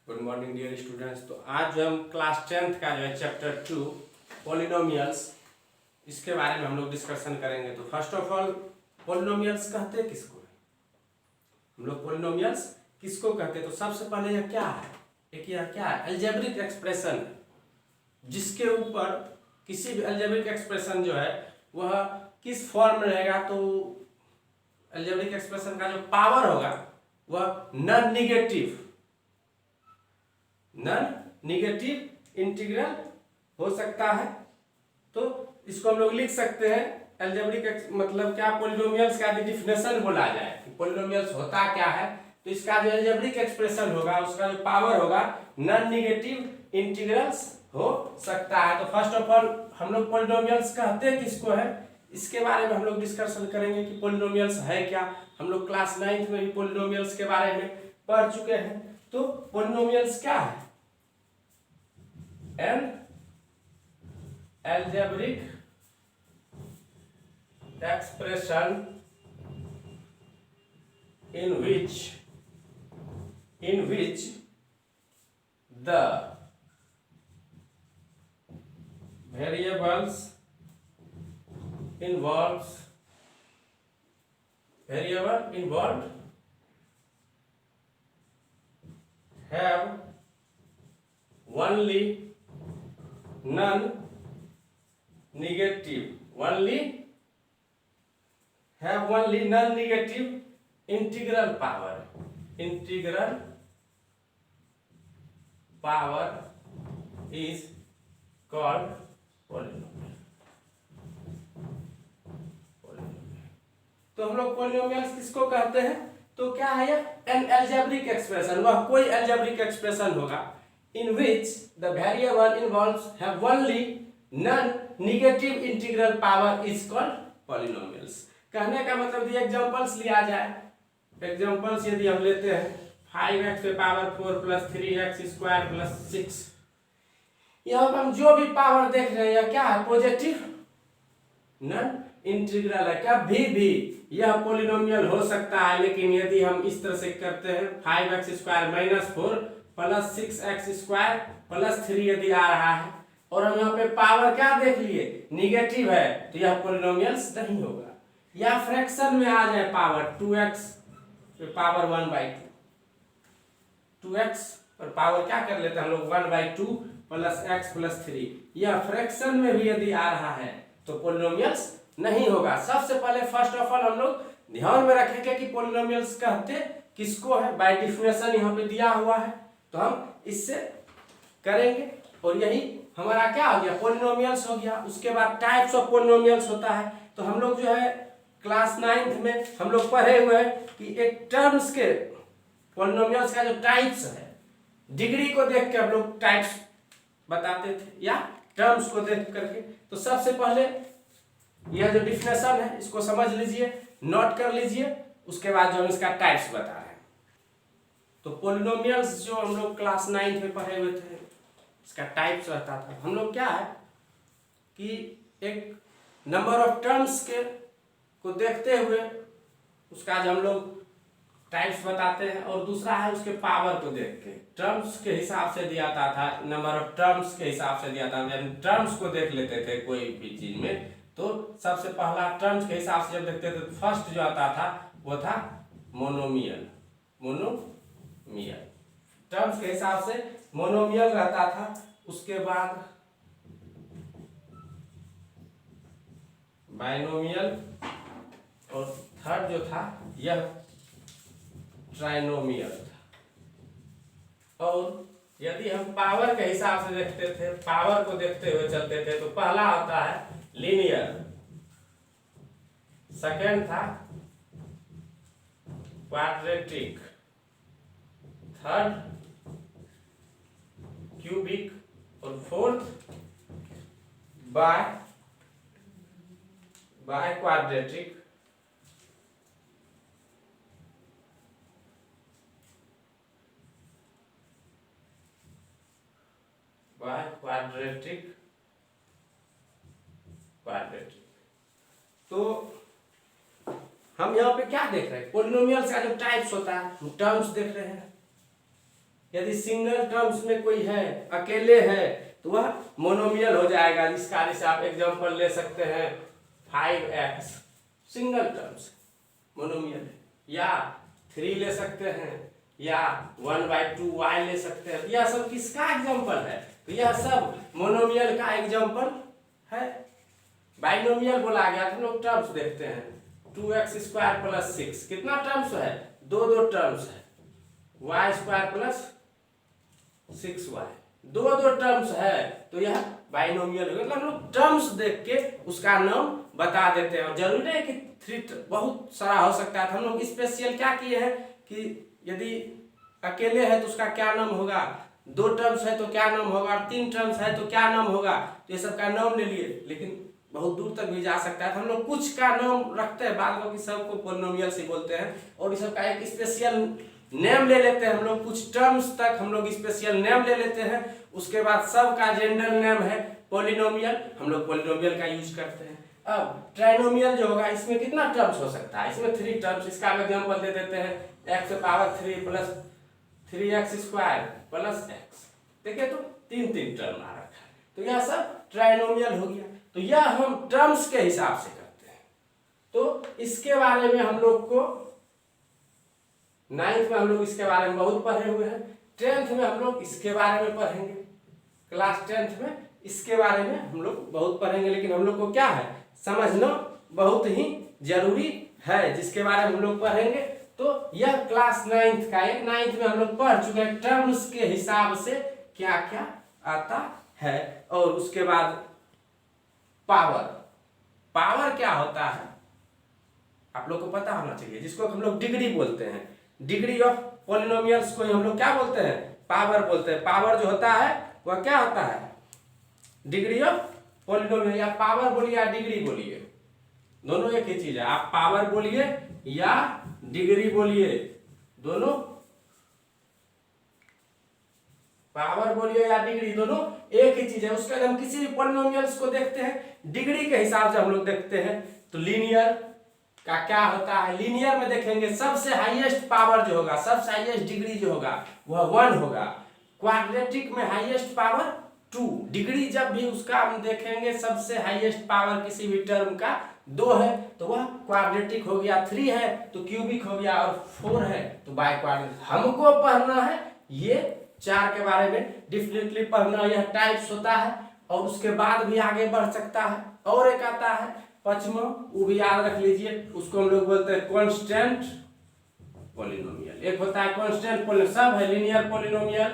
Good morning dear students. तो आज जो हम क्लास 10th का जो है चैप्टर 2 पॉलिनोमियल्स, इसके बारे में हम लोग डिस्कशन करेंगे। तो फर्स्ट ऑफ ऑल पॉलिनोमियल्स कहते किसको है, हम लोग पॉलिनोमियल्स किसको कहते हैं? तो सबसे पहले यह क्या है, एक यह क्या है, अलजेब्रिक एक्सप्रेशन है, जिसके ऊपर किसी भी अलजेब्रिक एक्सप्रेशन जो है वह किस फॉर्म में रहेगा। तो अलजेब्रिक एक्सप्रेशन का जो पावर होगा वह नॉन निगेटिव इंटीग्रल हो सकता है। तो इसको हम लोग लिख सकते हैं अलजेब्रिक मतलब क्या, पॉलिनोमियल्स का डिफिनेशन बोला जाए कि पॉलिनोमियल्स होता क्या है। तो इसका जो अलजेब्रिक एक्सप्रेशन होगा उसका जो पावर होगा नॉन निगेटिव इंटीग्रल्स हो सकता है। तो फर्स्ट ऑफ ऑल हम लोग पॉलिनोमियल्स कहते किसको है, इसके बारे में हम लोग डिस्कशन करेंगे कि पॉलिनोमियल्स है क्या। हम लोग क्लास 9th में भी पॉलिनोमियल्स के बारे में पढ़ चुके हैं। तो पॉलिनोमियल्स क्या है, an algebraic expression in which the variables involved have only non-negative integral power is called polynomial। तो हम लोग पॉलिनोमियल्स किसको कहते हैं? तो क्या है यह, एन अलजेब्रिक एक्सप्रेशन, वह कोई अलजेब्रिक एक्सप्रेशन होगा in which the variable involves have only non-negative integral power is called polynomials। कहने का मतलब ये एग्जांपल्स लिया जाए। एग्जांपल्स यदि हम लेते हैं 5x पे power 4 plus 3x square plus 6, यहाँ पर हम जो भी पावर देख रहे हैं यह क्या है, पॉजिटिव नॉन इंटीग्रल है। क्या भी यह पॉलिनोमियल हो सकता है, लेकिन यदि हम इस तरह से करते हैं 5x square minus 4 plus 6x square plus 3 यदि आ रहा है और हम यहाँ पे पावर क्या देख लिए, निगेटिव है, तो यह पॉलिनोमियल्स नहीं होगा। या फ्रैक्शन में आ जाए पावर 2x पे पावर 1/2, 2x और पावर क्या कर लेते हैं हम लोग 1/2 प्लस x प्लस 3, यह फ्रैक्शन में भी यदि आ रहा है तो पॉलिनोमियल्स नहीं होगा। सबसे पहले फर्स्ट ऑफ ऑल हम लोग ध्यान में रखेंगे कि पॉलिनोमियल्स कहते किसको है, बाय डिफिनेशन यहाँ पे दिया हुआ है, तो हम इससे करेंगे। और यही हमारा क्या हो गया, पॉलिनोमियल्स हो गया। उसके बाद टाइप्स ऑफ पॉलिनोमियल्स होता है। तो हम लोग जो है क्लास 9th में हम लोग पढ़े हुए हैं कि एक टर्म्स के पॉलिनोमियल्स का जो टाइप्स है, डिग्री को देख के हम लोग टाइप्स बताते थे या टर्म्स को देख करके। तो सबसे पहले यह जो डिफिनेशन है इसको समझ लीजिए, नोट कर लीजिए, उसके बाद जो हम इसका टाइप्स बता रहे हैं। तो पॉलिनोमियल्स जो हम लोग क्लास 9th में पढ़े हुए थे, इसका टाइप्स रहता था। हम लोग क्या है कि एक नंबर ऑफ टर्म्स के को देखते हुए उसका जो हम लोग टाइप्स बताते हैं, और दूसरा है उसके पावर को देख के टर्म्स के हिसाब से दिया था, नंबर ऑफ टर्म्स के हिसाब से दिया था। जब टर्म्स को देख लेते थे कोई भी चीज में, तो सबसे पहला टर्म्स के हिसाब से जब देखते थे तो फर्स्ट जो आता था वो था मोनोमियल। टर्म्स के हिसाब से मोनोमियल रहता था। उसके बाद बाइनोमियल, और थर्ड जो था यह ट्राइनोमियल था। और यदि हम पावर के हिसाब से देखते थे, पावर को देखते हुए चलते थे, तो पहला होता है लीनियर, सेकेंड था क्वाड्रेटिक, थर्ड क्यूबिक, और फोर्थ बाय क्वाड्रेटिक, क्वाड्रेटिक। तो हम यहाँ पे क्या देख रहे हैं, पॉलिनोमियल्स का जो टाइप्स होता है, हम टर्म्स देख रहे हैं। यदि सिंगल टर्म्स में कोई है, अकेले है, तो वह मोनोमियल हो जाएगा, जिसका जैसे आप एग्जांपल ले सकते हैं 5x सिंगल टर्म्स मोनोमियल है, या 3 ले सकते हैं, या 1/2y ले सकते हैं। यह सब किसका एग्जांपल है? तो यह सब मोनोमियल का एग्जांपल है। बाइनोमियल बोला गया तो हम लोग टर्म्स देखते हैं, 2x² + 6 कितना टर्म्स है? दो टर्म्स है, y² + 6y दो टर्म्स है, तो यह बाइनोमियल है। मतलब हम लोग टर्म्स देख के उसका नाम बता देते हैं, और जरूरी नहीं कि 3 बहुत सारा हो सकता है। तो हम लोग स्पेशल क्या किए हैं कि यदि अकेले है तो उसका क्या नाम होगा, 2 टर्म्स है तो क्या नाम होगा, 3 टर्म्स है तो क्या नाम होगा, तो ये सब का नाम ले लिए। लेकिन बहुत दूर तक भी जा सकता है, तो हम लोग कुछ का नाम रखते हैं, बाद बाकी सबको पॉलिनोमियल से बोलते हैं, और इस सब का एक स्पेशल नेम ले लेते हैं हम लोग। कुछ टर्म्स तक हम लोग स्पेशल नेम ले लेते हैं, उसके बाद सब का जनरल नेम है पॉलिनोमियल, हम लोग पॉलिनोमियल का यूज करते हैं। अब ट्राइनोमियल जो होगा, इसमें कितना टर्म्स हो सकता है? इसमें 3 टर्म्स। इसका हम एग्जांपल दे देते हैं, x³ + 3x² + x। देखिए तो 3 टर्म आ रखा है, तो यह सब ट्राइनोमियल हो गया। तो यह हम टर्म्स के हिसाब से करते हैं। तो इसके बारे में हम लोग को 9th में हम लोग इसके बारे में बहुत पढ़े हुए हैं, 10th में हम लोग इसके बारे में पढ़ेंगे, क्लास 10th में इसके बारे में हम लोग बहुत पढ़ेंगे। लेकिन हम लोग को क्या है, समझना बहुत ही जरूरी है, जिसके बारे में हम लोग पढ़ेंगे। तो यह क्लास 9th का है, 9th में हम लोग पढ़ चुके हैं टर्म्स के हिसाब से क्या क्या आता है। और उसके बाद पावर क्या होता है आप लोग को पता होना चाहिए, जिसको हम लोग डिग्री बोलते हैं। डिग्री ऑफ पॉलिनोमियल्स को हम लोग क्या बोलते हैं? पावर बोलते हैं। पावर जो होता है वह क्या होता है? डिग्री ऑफ पॉलिनोमियल, या पावर बोलिए या डिग्री बोलिए, दोनों एक ही चीज है। आप पावर बोलिए या डिग्री बोलिए, दोनों, पावर बोलिए या डिग्री, दोनों एक ही चीज है। उसके बाद हम किसी भी पॉलिनोमियल्स को देखते हैं डिग्री के हिसाब से हम लोग देखते हैं। तो लीनियर का क्या होता है? लीनियर में देखेंगे सबसे हाईएस्ट पावर जो होगा, सबसे हाईएस्ट डिग्री जो होगा वह 1 होगा। क्वाड्रेटिक में हाईएस्ट पावर 2। डिग्री जब भी उसका हम देखेंगे सबसे हाईएस्ट पावर किसी भी टर्म का 2 है तो वह क्वाड्रेटिक हो गया, 3 है तो क्यूबिक हो गया, और 4 है तो बाय क्वाड्रेटिक। हमको पढ़ना है ये 4 के बारे में डिफिनेटली पढ़ना, यह टाइप्स होता है, और उसके बाद भी आगे बढ़ सकता है। और एक आता है 5वां, वो भी याद रख लीजिए, उसको हम लोग बोलते हैं कांस्टेंट पॉलिनोमियल। एक होता है कांस्टेंट पॉलिनोमियल, सब है linear polynomial,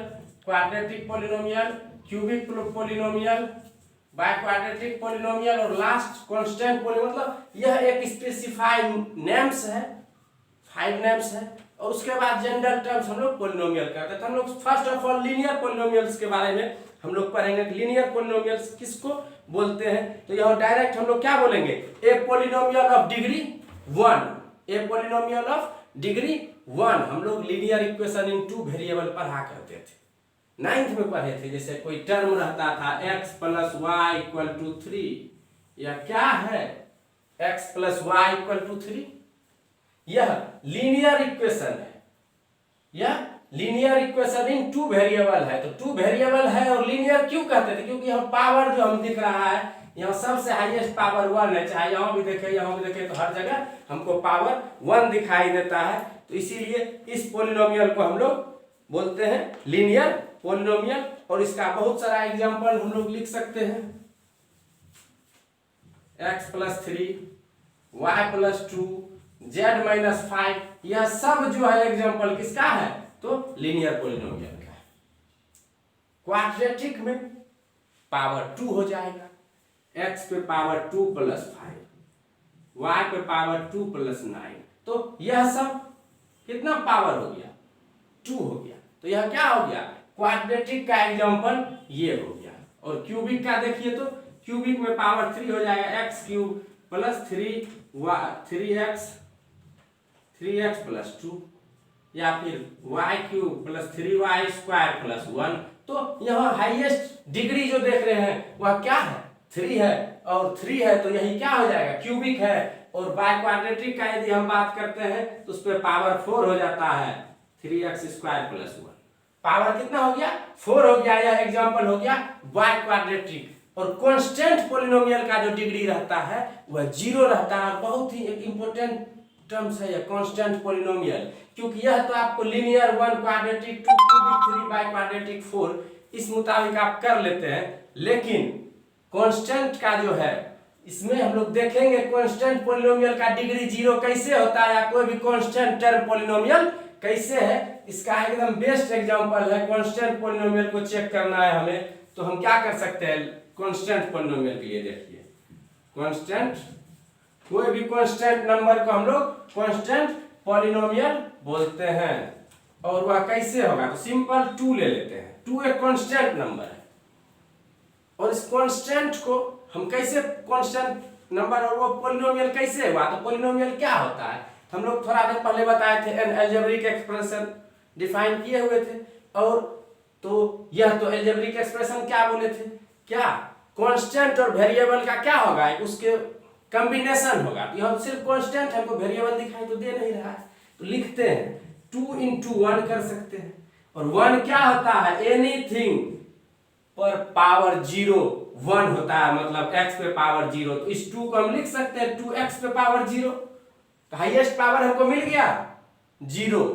quadratic polynomial, cubic polynomial, by quadratic polynomial, और लास्ट कांस्टेंट पॉलिनोमियल। मतलब यह एक स्पेसिफाइड नेम्स है, 5 नेम्स है। और उसके बाद जनरल टर्म्स हम लोग पॉलिनोमियल करते हैं। तो हम लोग first of all linear polynomials के बारे में हम लोग पढ़ेंगे। लीनियर पॉलिनोमियल्स किसको बोलते हैं? तो यह डायरेक्ट हम लोग क्या बोलेंगे? A polynomial of degree 1, a polynomial of degree 1। हम लोग लीनियर इक्वेशन इन 2 वेरिएबल पढ़ा करते थे, 9th में पढ़े थे। जैसे कोई टर्म रहता था x + y = 3, या क्या है x + y = 3, यह लीनियर इक्वेशन है। यह लीनियर इक्वेशन इन 2 वेरिएबल है। तो 2 वेरिएबल है और लीनियर क्यों कहते थे? क्योंकि यहाँ पावर जो हम दिख रहा है, यहाँ सबसे हाईएस्ट पावर 1 है, चाहे यहाँ भी देखे यहाँ भी देखे, तो हर जगह हमको पावर 1 दिखाई देता है। तो इसीलिए इस पॉलिनोमियल को हम लोग बोलते हैं लीनियर पॉलिनोमियल। और इसका बहुत सारा एग्जांपल हम लोग लिख सकते हैं, x + 3, y + 2, z - 5, यह सब जो है एग्जांपल किसका है? तो लीनियर पॉलिनोमियल का है। क्वाड्रेटिक में पावर 2 हो जाएगा, x पे पावर 2 + 5, y पे पावर 2 + 9, तो यह सब कितना पावर हो गया? 2 हो गया। तो यह क्या हो गया? क्वाड्रेटिक का एग्जांपल ये हो गया। और क्यूबिक का देखिए तो क्यूबिक में पावर 3 हो जाएगा, x³ + 3x + 2, या फिर y³ + 3y² + 1। तो यहाँ हाईएस्ट डिग्री जो देख रहे हैं वह क्या है? 3 है, और 3 है तो यही क्या हो जाएगा? क्यूबिक है। और बाय क्वाड्रेटिक का यदि हम बात करते हैं तो उस पर पावर 4 हो जाता है, 3x² + 1। पावर कितना हो गया 4 हो गया, यह एग्जांपल हो गया y क्वाड्रेटिक। और कांस्टेंट पॉलिनोमियल का जो डिग्री रहता है वह 0 रहता है। बहुत ही एक इंपॉर्टेंट टर्म्स है यह कांस्टेंट पॉलिनोमियल, क्योंकि यह तो आपको linear 1 quadratic 2 cubic 3 by quadratic 4 इस मुताबिक आप कर लेते हैं, लेकिन कांस्टेंट का जो है इसमें हम लोग देखेंगे कांस्टेंट पॉलिनोमियल का डिग्री 0 कैसे होता है, या कोई भी कांस्टेंट टर्म पॉलिनोमियल कैसे है। इसका एकदम बेस्ट एग्जांपल है, कांस्टेंट पॉलिनोमियल को चेक करना है हमें, तो हम क्या कर सकते हैं कांस्टेंट पॉलिनोमियल के लिए। देखिए कांस्टेंट, कोई भी कांस्टेंट नंबर को हम लोग कांस्टेंट पॉलिनोमियल बोलते हैं। और वह कैसे होगा, तो सिंपल 2 ले लेते हैं। 2 एक कांस्टेंट नंबर है, और इस कांस्टेंट को हम कैसे कांस्टेंट नंबर और वो पॉलिनोमियल कैसे हुआ, तो पॉलिनोमियल क्या होता है हम लोग थोड़ा देर पहले बताए थे, एन अलजेब्रिक एक्सप्रेशन डिफाइन किए हुए थे। और तो यह तो अलजेब्रिक एक्सप्रेशन क्या बोले थे, क्या कांस्टेंट और वेरिएबल का क्या होगा, उसके कॉम्बिनेशन होगा। तो हम सिर्फ कांस्टेंट हमको वेरिएबल दिखाई तो दे नहीं रहा है, तो लिखते हैं 2 into 1 कर सकते हैं। और 1 क्या होता है, एनीथिंग पर पावर 0 1 होता है, मतलब x पे पावर 0। तो इस 2 को हम लिख सकते हैं 2x पे पावर 0, तो हाईएस्ट पावर हमको मिल गया 0।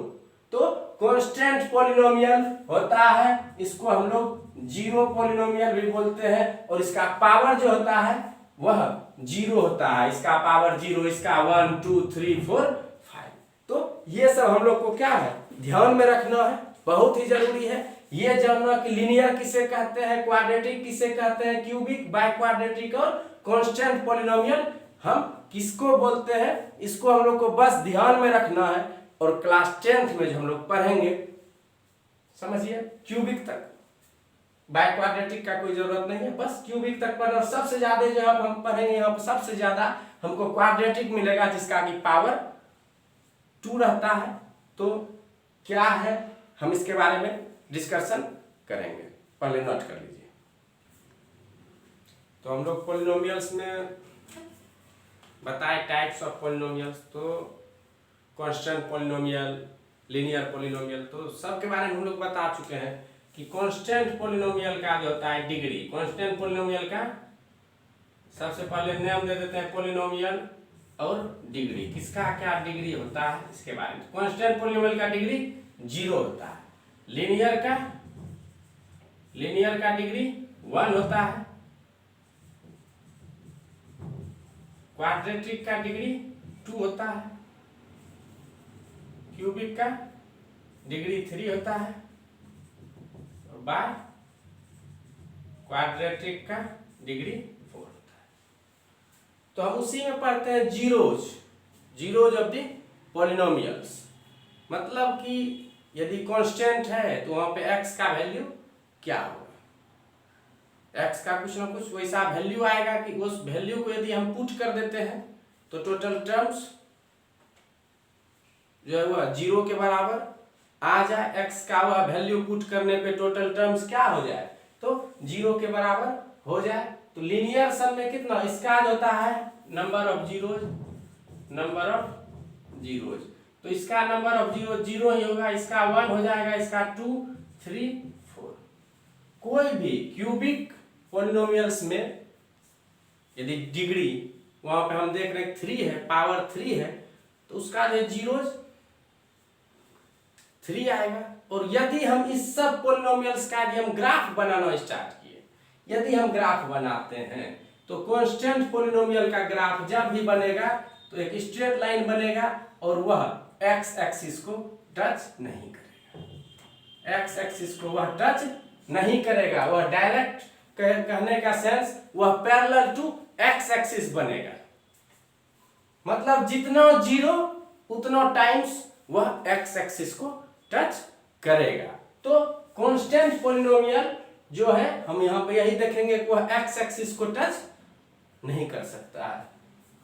तो कांस्टेंट पॉलिनोमियल होता है, इसको हम लोग 0 पॉलिनोमियल भी बोलते हैं। और इसका पावर जो होता है वह 0 होता है, इसका पावर 0, इसका 1 2 3 4 5। तो ये सब हम लोग को क्या है ध्यान में रखना है, बहुत ही जरूरी है ये जानना कि लीनियर किसे कहते हैं, क्वाड्रेटिक किसे कहते हैं, क्यूबिक, बाय क्वाड्रेटिक और कांस्टेंट पॉलिनोमियल हम किसको बोलते हैं, इसको हम लोग को बस ध्यान में रखना है। और क्लास 10th में जो हम लोग पढ़ेंगे, समझिए क्यूबिक तक, बाय क्वाड्रेटिक का कोई जरूरत नहीं है, बस क्यूबिक तक पढ़ना। और सबसे ज्यादा जो हम पढ़ेंगे यहाँ पर सबसे ज्यादा हमको क्वाड्रेटिक मिलेगा, जिसका की पावर 2 रहता है। तो क्या है हम इसके बारे में डिस्कशन करेंगे, पहले नोट कर लीजिए। तो हम लोग पॉलिनोमियल्स में बताए टाइप्स ऑफ पॉलिनोमियल्स, तो कांस्टेंट पॉलिनोमियल, लीनियर पॉलिनोमियल, तो सब के बारे में हम लोग बता चुके हैं कि कांस्टेंट पॉलिनोमियल का जो होता है डिग्री, कांस्टेंट पॉलिनोमियल का सबसे पहले नाम दे देते हैं पॉलिनोमियल और डिग्री, किसका क्या डिग्री होता है इसके बारे में। कांस्टेंट पॉलिनोमियल का डिग्री 0 होता है, लीनियर का डिग्री 1 होता है, क्वाड्रेटिक का डिग्री 2 होता है, क्यूबिक का डिग्री 3 होता है, और बाय क्वाड्रेटिक का डिग्री 4 होता है। तो हम उसी में पढ़ते हैं जीरोज ऑफ द पॉलिनोमियल्स, मतलब कि यदि कांस्टेंट है तो वहां पे x का वैल्यू क्या होगा, x का कुछ ना कुछ वैसा वैल्यू आएगा कि उस वैल्यू को यदि हम पुट कर देते हैं तो टोटल टर्म्स जो है वह 0 के बराबर आ जाए। x का वह वैल्यू पुट करने पे टोटल टर्म्स क्या हो जाए, तो 0 के बराबर हो जाए। तो लीनियर सम में कितना, इसका जो होता है नंबर ऑफ जीरोज, तो इसका नंबर ऑफ 0 ही होगा, इसका 1 हो जाएगा, इसका 2 3 4। कोई भी क्यूबिक पॉलिनोमियल्स में यदि डिग्री वहां पे हम देख रहे हैं 3 है, पावर 3 है, तो उसका जो जीरोज 3 आएगा। और यदि हम इस सब पॉलिनोमियल्स का यदि हम ग्राफ बनाना स्टार्ट किए, यदि हम ग्राफ बनाते हैं तो कांस्टेंट पॉलिनोमियल का ग्राफ जब भी बनेगा तो एक स्ट्रेट लाइन बनेगा और वह x एक्सिस को टच नहीं करेगा, x एक्सिस को वह टच नहीं करेगा, वह डायरेक्ट कहने का सेंस वह पैरेलल टू x एक्सिस बनेगा, मतलब जितना 0 उतना टाइम्स वह x एक्सिस को टच करेगा। तो कांस्टेंट पॉलिनोमियल जो है हम यहाँ पे यही देखेंगे कि वह x एक्सिस को टच नहीं कर सकता है।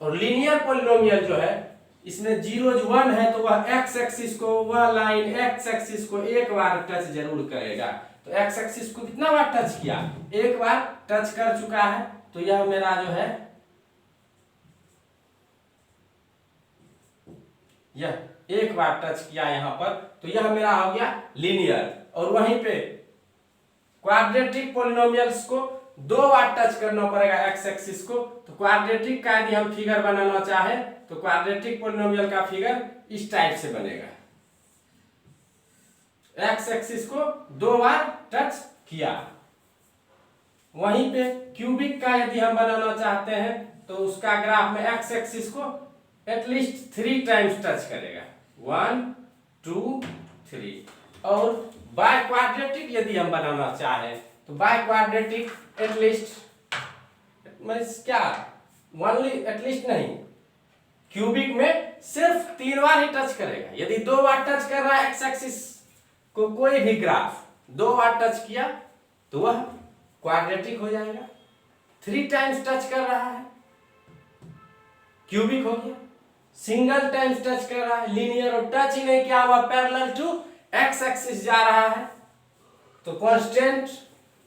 और लीनियर पॉलिनोमियल जो है इसमें 0 1 है, तो वह x एक्सिस को, वह लाइन x एक्सिस को एक बार टच जरूर करेगा। तो x एक्सिस को कितना बार टच किया, एक बार टच कर चुका है, तो यह मेरा जो है यह एक बार टच किया यहाँ पर, तो यह मेरा हो गया लीनियर। और वहीं पे क्वाड्रेटिक पॉलिनोमियल्स को 2 बार टच करना पड़ेगा एक्स एक्सिस को। तो क्वाड्रेटिक का यदि हम फिगर बनाना चाहे तो क्वाड्रेटिक पॉलिनोमियल का फिगर इस टाइप से बनेगा। एक्स एक्सिस को 2 बार टच किया। वहीं पे क्यूबिक का यदि हम बनाना चाहते हैं तो उसका ग्राफ में एक्स एक्सिस को एटलीस्ट 3 टाइम्स टच करेगा, 1 2 3। और बाय क्वाड्रेटिक यदि हम बनाना चाहें तो बाय क्वाड्रेटिक एटलीस्ट क्या ओनली एटलीस्ट नहीं, क्यूबिक में सिर्फ 3 बार ही टच करेगा। यदि 2 बार टच कर रहा है एक्स एक्सिस को कोई भी ग्राफ 2 बार टच किया तो वह क्वाड्रेटिक हो जाएगा। 3 टाइम्स टच कर रहा है क्यूबिक हो गया। सिंगल टाइम्स टच कर रहा है लीनियर, और टच ही नहीं किया हुआ पैरेलल टू एक्स एक्सिस जा रहा है तो कांस्टेंट।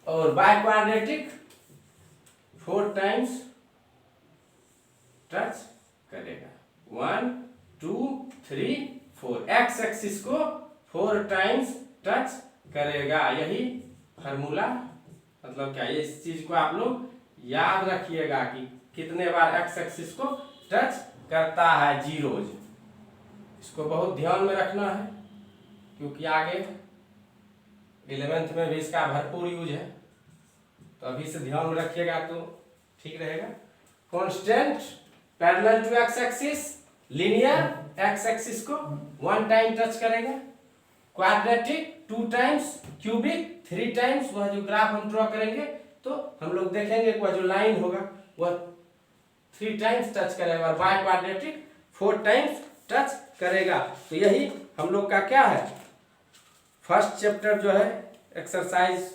और बाय क्वाड्रेटिक 4 टाइम्स टच करेगा, 1 2 3 4। एक्स एक्सिस को 4 टाइम्स टच करेगा। यही फार्मूला मतलब क्या, इस चीज को आप लोग याद रखिएगा कि कितने बार एक्स एक्सिस को टच करता है जीरोज। इसको बहुत ध्यान में रखना है क्योंकि आगे 11th में भी इसका भरपूर यूज है, तो अभी से ध्यान में रखिएगा तो ठीक रहेगा। Constant parallel to X axis, linear X axis को 1 टाइम टच करेगा, क्वाड्रेटिक 2 टाइम्स, क्यूबिक 3 टाइम्स। वह जो ग्राफ हम ड्रॉ करेंगे तो हम लोग देखेंगे वह जो लाइन होगा वह 3 टाइम्स टच करेगा, और बाय क्वाड्रेटिक 4 टाइम्स टच करेगा। तो यही हम लोग का क्या है, फर्स्ट चैप्टर जो है एक्सरसाइज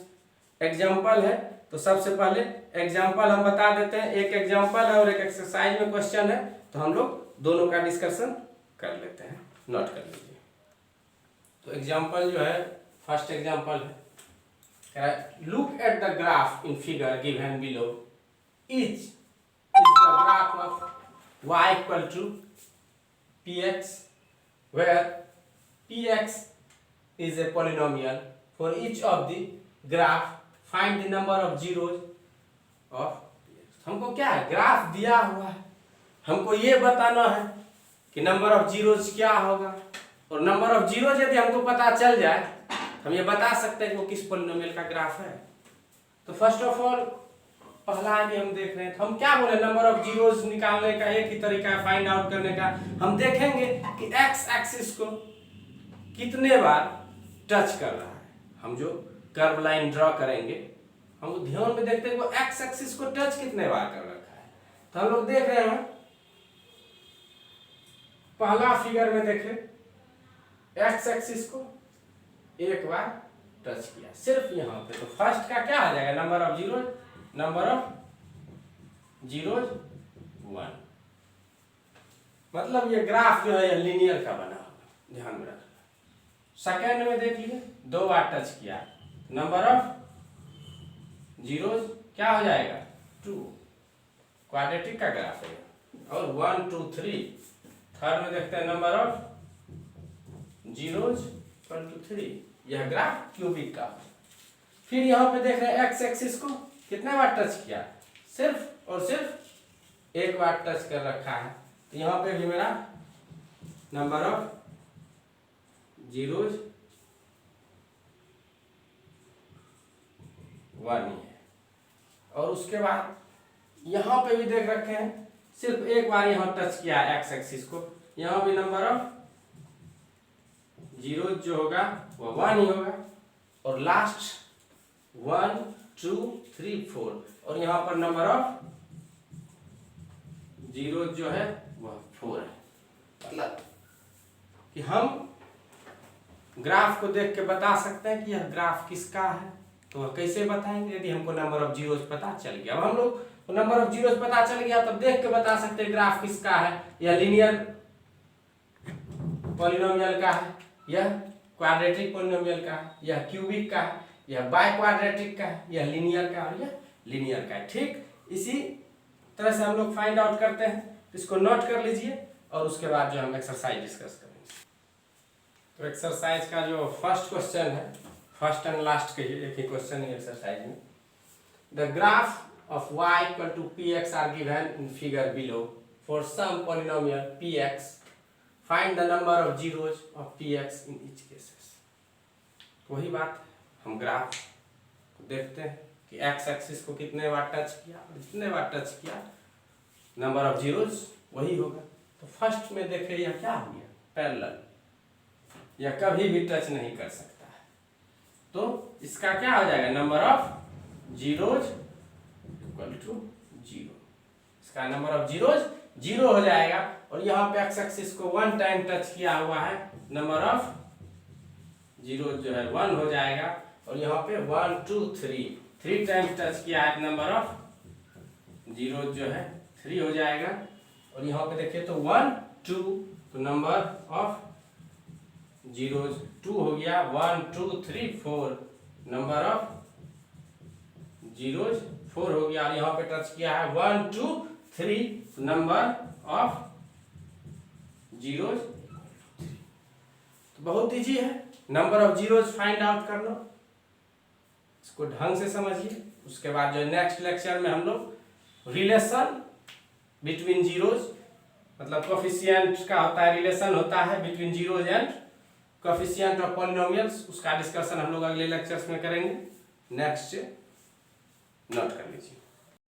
एग्जाम्पल है। तो सबसे पहले एग्जाम्पल हम बता देते हैं, एक एग्जाम्पल है और एक एक्सरसाइज में क्वेश्चन है, तो हम लोग दोनों का डिस्कशन कर लेते हैं, नोट कर लीजिए। तो एग्जाम्पल जो है फर्स्ट एग्जाम्पल है, look at the graph in figure given below, is the graph of y equal to px where px is a polynomial. For each of the graph find the number of zeros of px. हमको क्या है, graph दिया हुआ है, हमको ये बताना है कि नंबर ऑफ जीरोज क्या होगा। और नंबर ऑफ जीरोज यदि हमको पता चल जाए हम ये बता सकते हैं कि वो किस पॉलिनोमियल का ग्राफ है। तो फर्स्ट ऑफ ऑल पहला आगे हम देख रहे हैं, तो हम क्या बोले, नंबर ऑफ जीरोज निकालने का एक ही तरीका है फाइंड आउट करने का। हम देखेंगे कि एक्स एक्सिस को कितने बार टच कर रहा है। हम जो कर्व लाइन ड्रॉ करेंगे हम ध्यान में देखते हैं वो एक्स एक्सिस को टच कितने बार कर रखा है। तो हम लोग देख रहे हैं पहला फिगर में देखें एक्स एक्सिस को एक बार टच किया सिर्फ यहाँ पे, तो फर्स्ट का क्या आ जाएगा, नंबर ऑफ जीरोज 1। मतलब ये ग्राफ जो है ये लीनियर का बना होगा, ध्यान में रखना। सेकेंड में देख लिए 2 बार टच किया, नंबर ऑफ जीरोज क्या हो जाएगा 2, क्वाड्रेटिक का ग्राफ है। और 1 2 3 थर्ड में देखते हैं नंबर ऑफ जीरोज 1 2 3, यह ग्राफ क्यूबिक का। फिर यहाँ पे देख रहे हैं एक्स एक्सिस को कितने बार टच किया, सिर्फ और सिर्फ एक बार टच कर रखा है। तो यहाँ पे भी मेरा नंबर ऑफ जीरोज 1 ही है। और उसके बाद यहाँ पे भी देख रखे हैं सिर्फ एक बार यहाँ टच किया है एक्स एक्सिस को, यहाँ भी नंबर ऑफ जीरोज जो होगा वह 1 ही होगा। और लास्ट 1 2 3 4, और यहाँ पर नंबर ऑफ जीरो जो है वह 4 है। मतलब कि हम ग्राफ को देख के बता सकते हैं कि यह ग्राफ किसका है। तो वह कैसे बताएंगे, यदि हमको नंबर ऑफ जीरोज पता चल गया। अब हम लोग नंबर ऑफ जीरोज पता चल गया तब देख के बता सकते हैं ग्राफ किसका है, यह लीनियर पॉलिनोमियल का है, यह क्वाड्रेटिक पॉलिनोमियल का है, यह क्यूबिक का है, यह बाय क्वाड्रेटिक का है, यह लीनियर का और यह लीनियर का है। ठीक इसी तरह से हम लोग फाइंड आउट करते हैं। इसको नोट कर लीजिए और उसके बाद जो हम एक्सरसाइज डिस्कस करेंगे। तो एक्सरसाइज का जो फर्स्ट क्वेश्चन है, फर्स्ट एंड लास्ट के एक ही क्वेश्चन है एक्सरसाइज में। The graph of y equal to px are given in figure below for some polynomial px, find the number of zeros of px in each cases. वही बात, हम graph को देखते हैं कि x एक्सिस को कितने बार टच किया, जितने बार टच किया नंबर ऑफ जीरोज वही होगा। तो फर्स्ट में देखे यह क्या हो गया, पैरेलल, यह कभी भी टच नहीं कर सकता है, तो इसका क्या हो जाएगा, number of zeros equal to zero. इसका नंबर ऑफ जीरोज जीरो हो जाएगा, और यहाँ पे एक्स एक्सिस को वन टाइम टच किया हुआ है, नंबर ऑफ जीरो जो है वन हो जाएगा, और यहाँ पे 1 2 3 टाइम टच किया है, नंबर ऑफ जीरो जो है 3 हो जाएगा, और यहाँ पे देखिए तो 1 2, तो नंबर ऑफ जीरोज 2 हो गया, 1 2 3 4, नंबर ऑफ जीरोज 4 हो गया, और यहाँ पे टच किया है 1 2 3, नंबर ऑफ जीरोज। तो बहुत इजी है, number of zeros find out कर लो, इसको ढंग से समझिए। उसके बाद जो नेक्स्ट लेक्चर में हम लोग रिलेशन बिटवीन जीरोज, मतलब कोफिशिएंट का होता है, रिलेशन होता है between zeros and coefficient of polynomials, उसका डिस्कशन हम लोग अगले लेक्चर्स में करेंगे। नेक्स्ट नोट कर लीजिए।